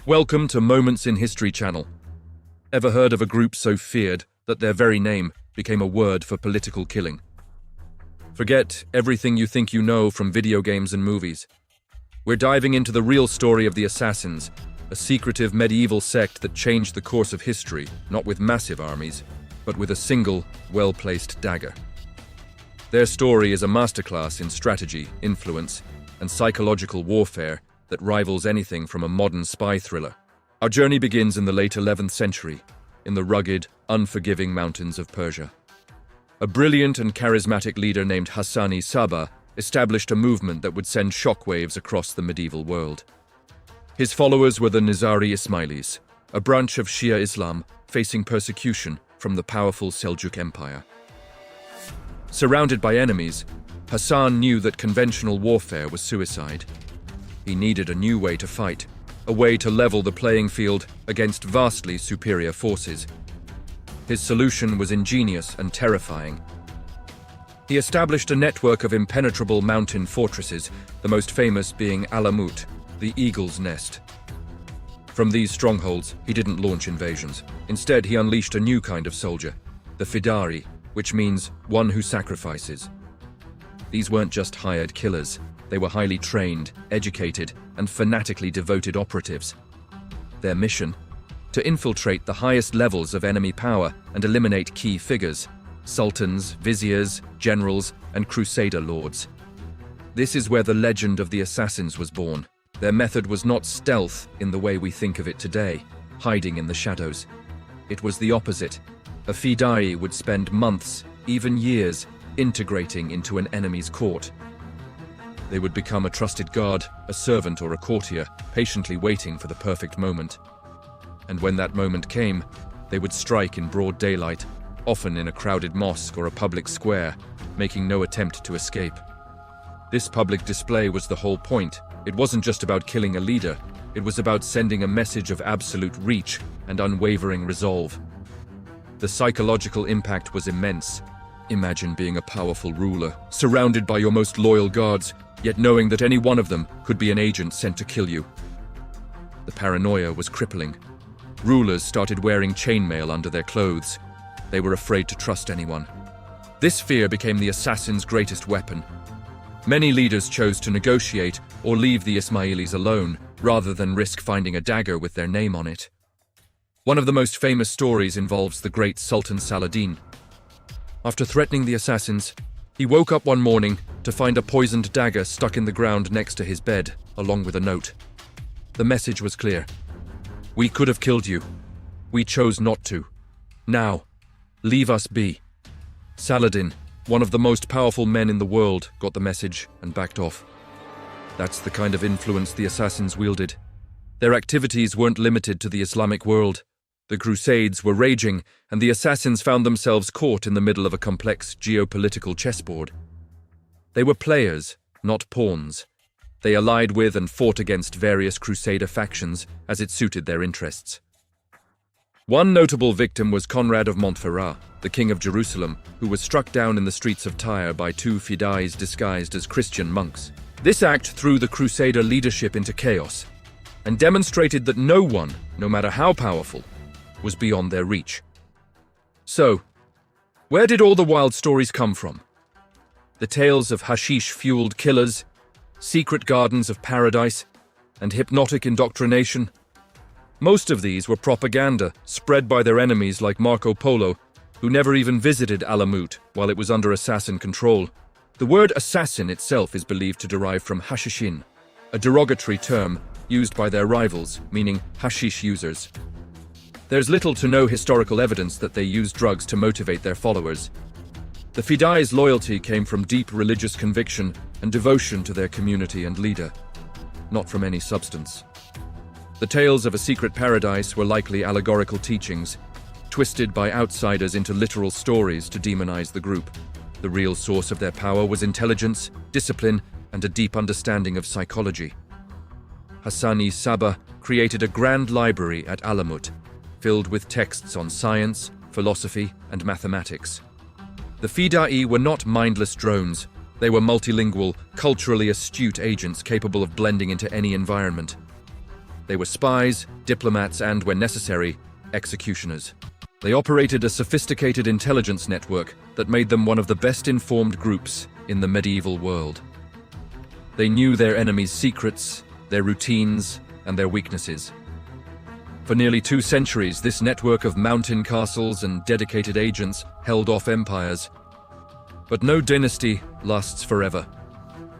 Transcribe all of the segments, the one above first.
Welcome to Moments in History channel. Ever heard of a group so feared that their very name became a word for political killing? Forget everything you think you know from video games and movies. We're diving into the real story of the Assassins, a secretive medieval sect that changed the course of history, not with massive armies, but with a single, well-placed dagger. Their story is a masterclass in strategy, influence, and psychological warfare that rivals anything from a modern spy thriller. Our journey begins in the late 11th century, in the rugged, unforgiving mountains of Persia. A brilliant and charismatic leader named Hassan-i Sabbah established a movement that would send shockwaves across the medieval world. His followers were the Nizari Ismailis, a branch of Shia Islam facing persecution from the powerful Seljuk Empire. Surrounded by enemies, Hassan knew that conventional warfare was suicide. He needed a new way to fight, a way to level the playing field against vastly superior forces. His solution was ingenious and terrifying. He established a network of impenetrable mountain fortresses, the most famous being Alamut, the eagle's nest. From these strongholds, he didn't launch invasions. Instead, he unleashed a new kind of soldier, the fida'i, which means one who sacrifices. These weren't just hired killers. They were highly trained, educated, and fanatically devoted operatives. Their mission? To infiltrate the highest levels of enemy power and eliminate key figures: sultans, viziers, generals, and crusader lords. This is where the legend of the assassins was born. Their method was not stealth in the way we think of it today, hiding in the shadows. It was the opposite. A fida'i would spend months, even years, integrating into an enemy's court. They would become a trusted guard, a servant, or a courtier, patiently waiting for the perfect moment. And when that moment came, they would strike in broad daylight, often in a crowded mosque or a public square, making no attempt to escape. This public display was the whole point. It wasn't just about killing a leader, it was about sending a message of absolute reach and unwavering resolve. The psychological impact was immense. Imagine being a powerful ruler, surrounded by your most loyal guards, yet knowing that any one of them could be an agent sent to kill you. The paranoia was crippling. Rulers started wearing chainmail under their clothes. They were afraid to trust anyone. This fear became the assassin's greatest weapon. Many leaders chose to negotiate or leave the Ismailis alone, rather than risk finding a dagger with their name on it. One of the most famous stories involves the great Sultan Saladin. After threatening the assassins, he woke up one morning to find a poisoned dagger stuck in the ground next to his bed, along with a note. The message was clear. "We could have killed you. We chose not to. Now, leave us be." Saladin, one of the most powerful men in the world, got the message and backed off. That's the kind of influence the assassins wielded. Their activities weren't limited to the Islamic world. The Crusades were raging, and the assassins found themselves caught in the middle of a complex geopolitical chessboard. They were players, not pawns. They allied with and fought against various Crusader factions as it suited their interests. One notable victim was Conrad of Montferrat, the King of Jerusalem, who was struck down in the streets of Tyre by two fida'is disguised as Christian monks. This act threw the Crusader leadership into chaos and demonstrated that no one, no matter how powerful, was beyond their reach. So, where did all the wild stories come from? The tales of hashish-fueled killers, secret gardens of paradise, and hypnotic indoctrination? Most of these were propaganda spread by their enemies like Marco Polo, who never even visited Alamut while it was under assassin control. The word assassin itself is believed to derive from hashishin, a derogatory term used by their rivals, meaning hashish users. There's little to no historical evidence that they used drugs to motivate their followers. The fida'i's loyalty came from deep religious conviction and devotion to their community and leader, not from any substance. The tales of a secret paradise were likely allegorical teachings, twisted by outsiders into literal stories to demonize the group. The real source of their power was intelligence, discipline, and a deep understanding of psychology. Hassan-i Sabbah created a grand library at Alamut, filled with texts on science, philosophy, and mathematics. The fida'i were not mindless drones. They were multilingual, culturally astute agents capable of blending into any environment. They were spies, diplomats, and, when necessary, executioners. They operated a sophisticated intelligence network that made them one of the best-informed groups in the medieval world. They knew their enemies' secrets, their routines, and their weaknesses. For nearly 2 centuries, this network of mountain castles and dedicated agents held off empires. But no dynasty lasts forever.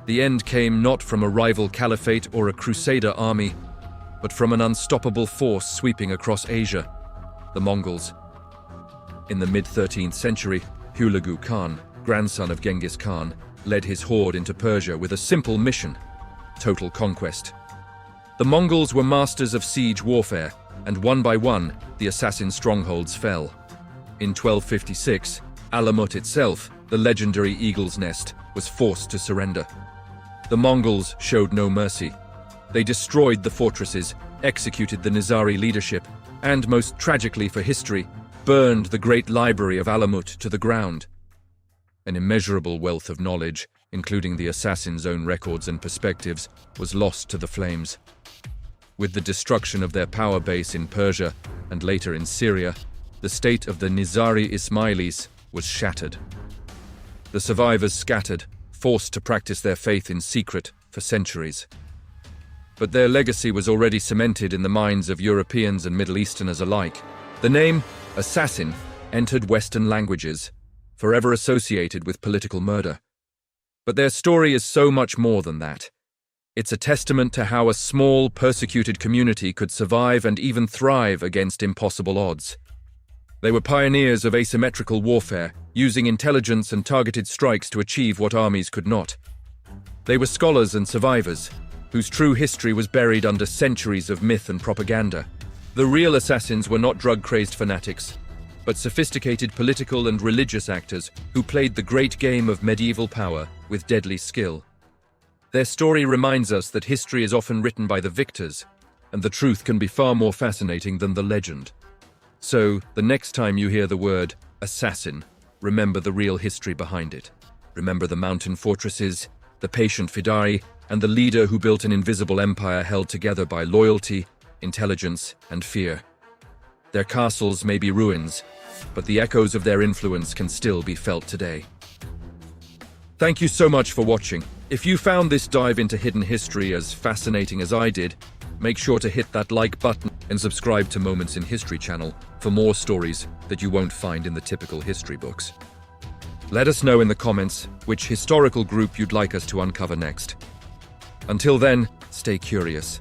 The end came not from a rival caliphate or a crusader army, but from an unstoppable force sweeping across Asia, the Mongols. In the mid-13th century, Hulagu Khan, grandson of Genghis Khan, led his horde into Persia with a simple mission: total conquest. The Mongols were masters of siege warfare, and one by one, the assassin strongholds fell. In 1256, Alamut itself, the legendary eagle's nest, was forced to surrender. The Mongols showed no mercy. They destroyed the fortresses, executed the Nizari leadership, and, most tragically for history, burned the great library of Alamut to the ground. An immeasurable wealth of knowledge, including the assassin's own records and perspectives, was lost to the flames. With the destruction of their power base in Persia and later in Syria, the state of the Nizari Ismailis was shattered. The survivors scattered, forced to practice their faith in secret for centuries. But their legacy was already cemented in the minds of Europeans and Middle Easterners alike. The name assassin entered Western languages, forever associated with political murder. But their story is so much more than that. It's a testament to how a small, persecuted community could survive and even thrive against impossible odds. They were pioneers of asymmetrical warfare, using intelligence and targeted strikes to achieve what armies could not. They were scholars and survivors, whose true history was buried under centuries of myth and propaganda. The real assassins were not drug-crazed fanatics, but sophisticated political and religious actors who played the great game of medieval power with deadly skill. Their story reminds us that history is often written by the victors, and the truth can be far more fascinating than the legend. So, the next time you hear the word assassin, remember the real history behind it. Remember the mountain fortresses, the patient fida'i, and the leader who built an invisible empire held together by loyalty, intelligence, and fear. Their castles may be ruins, but the echoes of their influence can still be felt today. Thank you so much for watching. If you found this dive into hidden history as fascinating as I did, make sure to hit that like button and subscribe to Moments in History channel for more stories that you won't find in the typical history books. Let us know in the comments which historical group you'd like us to uncover next. Until then, stay curious.